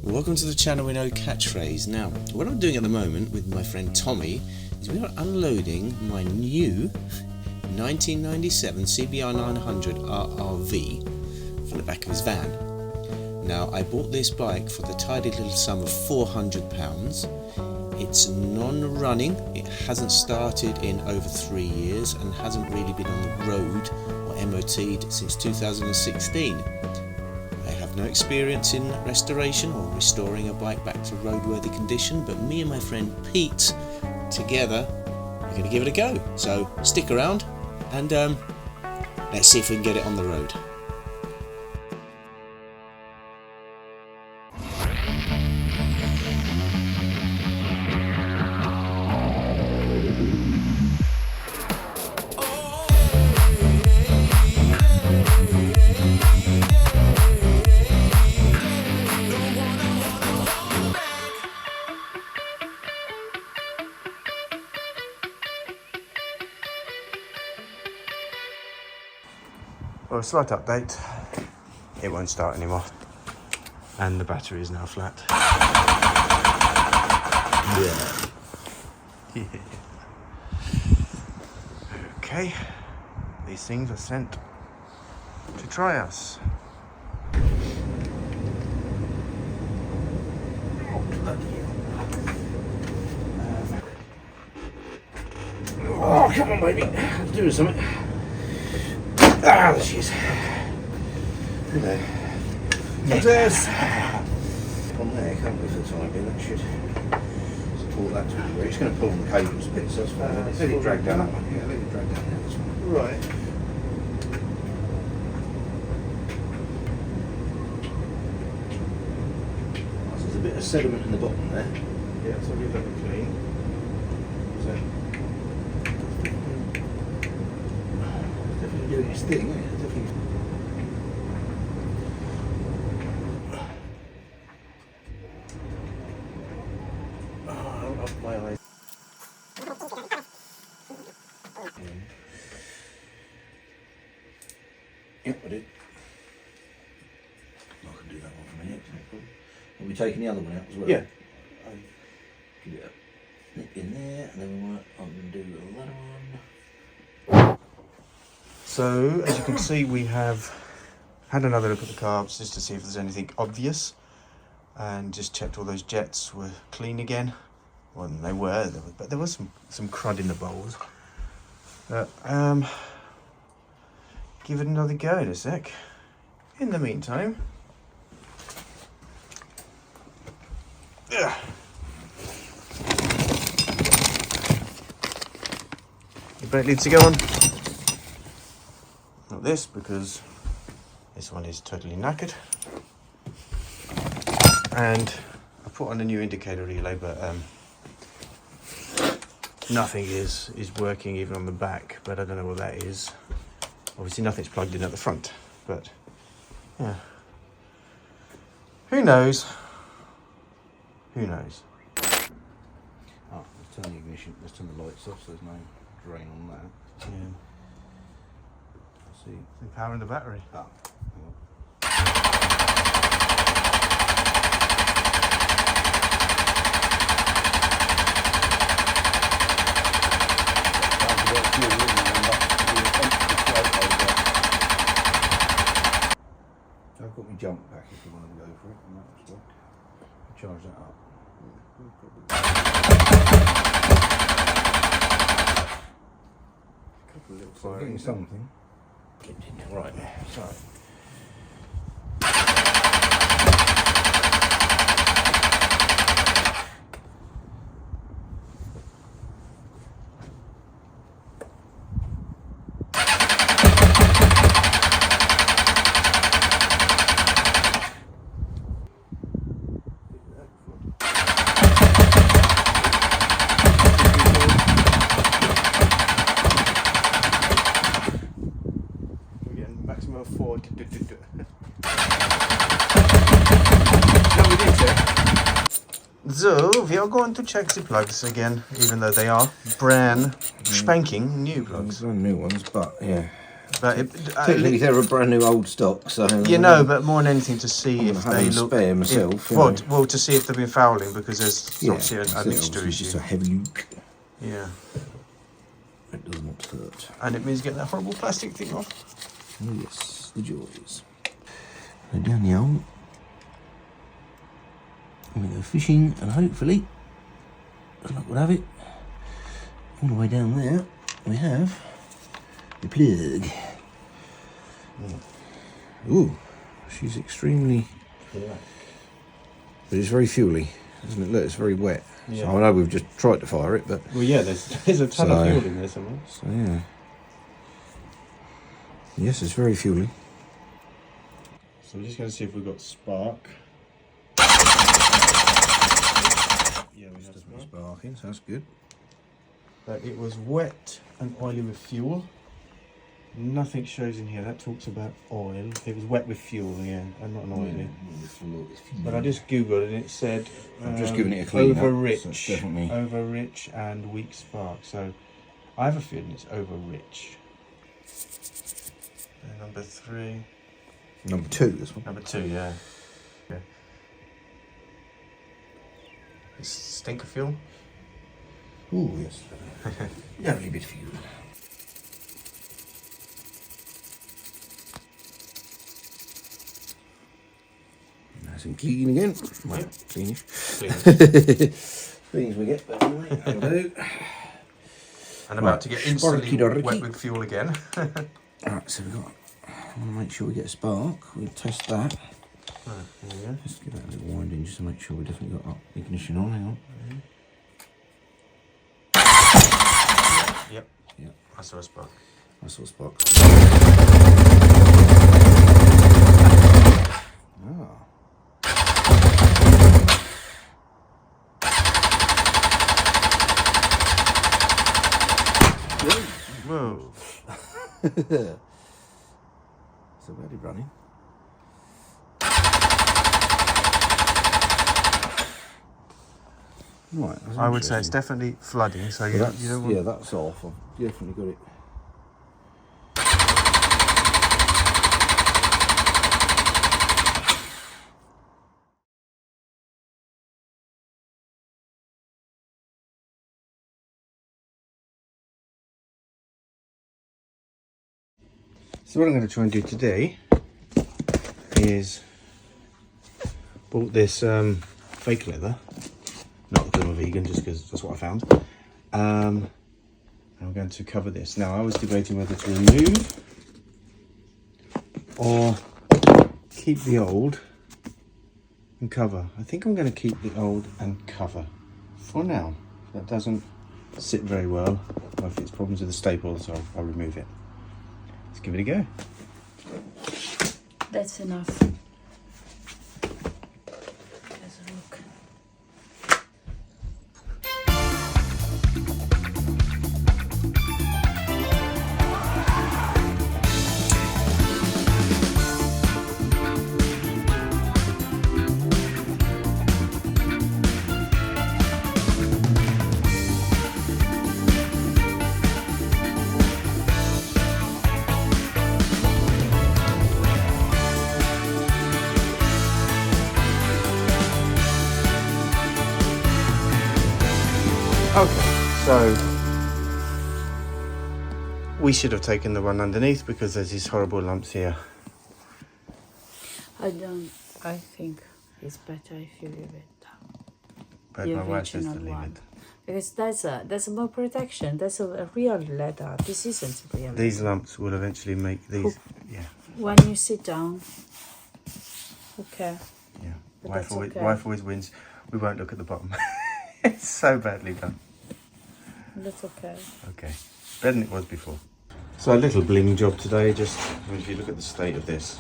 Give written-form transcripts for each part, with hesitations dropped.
Welcome to the channel with no catchphrase. Now, what I'm doing at the moment with my friend Tommy is we are unloading my new 1997 CBR900RR-V from the back of his van. Now, I bought this bike for the tidy little sum of £400. It's non-running, it hasn't started in over 3 years and hasn't really been on the road or MOT'd since 2016. I have no experience in restoration or restoring a bike back to roadworthy condition, but me and my friend Pete together are going to give it a go. So stick around and let's see if we can get it on the road. Well, a slight update, it won't start anymore and the battery is now flat. Yeah. Okay, these things are sent to try us. Oh, come on baby, let's do something. Ah, there she is. Hello. Yes. On there, can't we, for the time being? That should support that to a degree. It's going to pull the cables a bit, so that's fine. Let it drag down that one. Yeah, let it drag down this one. Right. So there's a bit of sediment in the bottom there. Yeah, so we'll let it clean. So. Doing its thing, yeah, definitely. Oh, off my eyes. Yep, I did. I can do that one for a minute, no problem. Are we taking the other one out as well? Yeah. Give it a nip in there, and then we might undo the other one. So, as you can see, we have had another look at the carbs just to see if there's anything obvious, and just checked all those jets were clean again. Well, they were, but there was some crud in the bowls. Give it another go in a sec. In the meantime, the brake needs to go on. Not this, because this one is totally knackered. And I put on a new indicator relay, but nothing is working even on the back, but I don't know what that is. Obviously nothing's plugged in at the front, but yeah. Who knows? Who knows? Oh, let's turn the ignition, let's turn the lights off so there's no drain on that. Yeah. See, the power in the battery. Oh, hang on. So I've got my jump back if you want to go for it, and that's what. Charge that up. A couple of little fire. Getting something. Continue right there. Sorry. So we are going to check the plugs again, even though they are brand spanking new plugs. Brand new ones, but yeah, But technically they're a brand new old stock, so you know, but more than anything to see if they look spare myself. Well, to see if they've been fouling, because there's obviously a mixture issue. Just a heavy leak. Yeah. It does not hurt. And it means getting that horrible plastic thing off. Oh yes, the joys. Go down the hole. And we go fishing, and hopefully, good luck we'll have it. All the way down there, we have the plug. Ooh, she's extremely... Yeah. But it's very fuely, isn't it? Look, it's very wet. Yeah. So I know we've just tried to fire it, but... Well, yeah, there's a ton of fuel in there somewhere. So, yeah. Yes, it's very fuely. So we're just going to see if we've got spark. Yeah, we have sparking, so that's good. But it was wet and oily with fuel. Nothing shows in here that talks about oil. It was wet with fuel, yeah, and not an oily. But I just googled and it said I'm just giving it a clean over-rich, up, so definitely over-rich and weak spark. So I have a feeling it's over-rich. Number 3. Number 2, this one. Number 2, yeah. It's stinker fuel. Ooh, yes. Lovely bit of fuel. Nice and clean again. Well, yep. Cleanish. Clean as we get, but anyway, that'll do. And about to get instantly wet with fuel again. Alright, so we've got... I want to make sure we get a spark. We'll test that. Right, there we go. Just give that a little winding just to make sure we definitely got ignition on. Hang on. Yep. Yep. I saw a spark. I saw a spark. Ah. Whoa. So ready running. Right, I would say it's definitely flooding, so you don't want... Yeah, that's off. I've definitely got it. So what I'm going to try and do today is bought this fake leather, not because I'm a vegan, just because that's what I found. And I'm going to cover this. Now I was debating whether to remove or keep the old and cover. I think I'm going to keep the old and cover for now. That doesn't sit very well, or if it's problems with the staples, I'll remove it. Let's give it a go. That's enough. Let's look. Okay, so we should have taken the one underneath because there's these horrible lumps here. I think it's better if you leave it. But my wife says to leave it. Because that's more protection. That's a real leather. This isn't real. These lumps will eventually make these. Yeah. When you sit down. Okay. Yeah. But Wife always wins. We won't look at the bottom. It's so badly done. That's okay. Okay. Better than it was before. So a little bling job today. Just if you look at the state of this,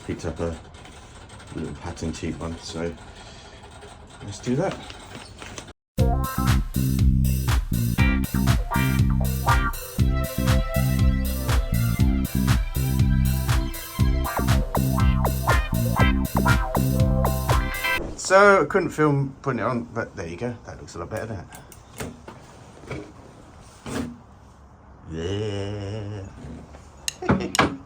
picked up a little pattern cheap one. So let's do that. So I couldn't film putting it on, but there you go. That looks a lot better, doesn't it? Yeah. it.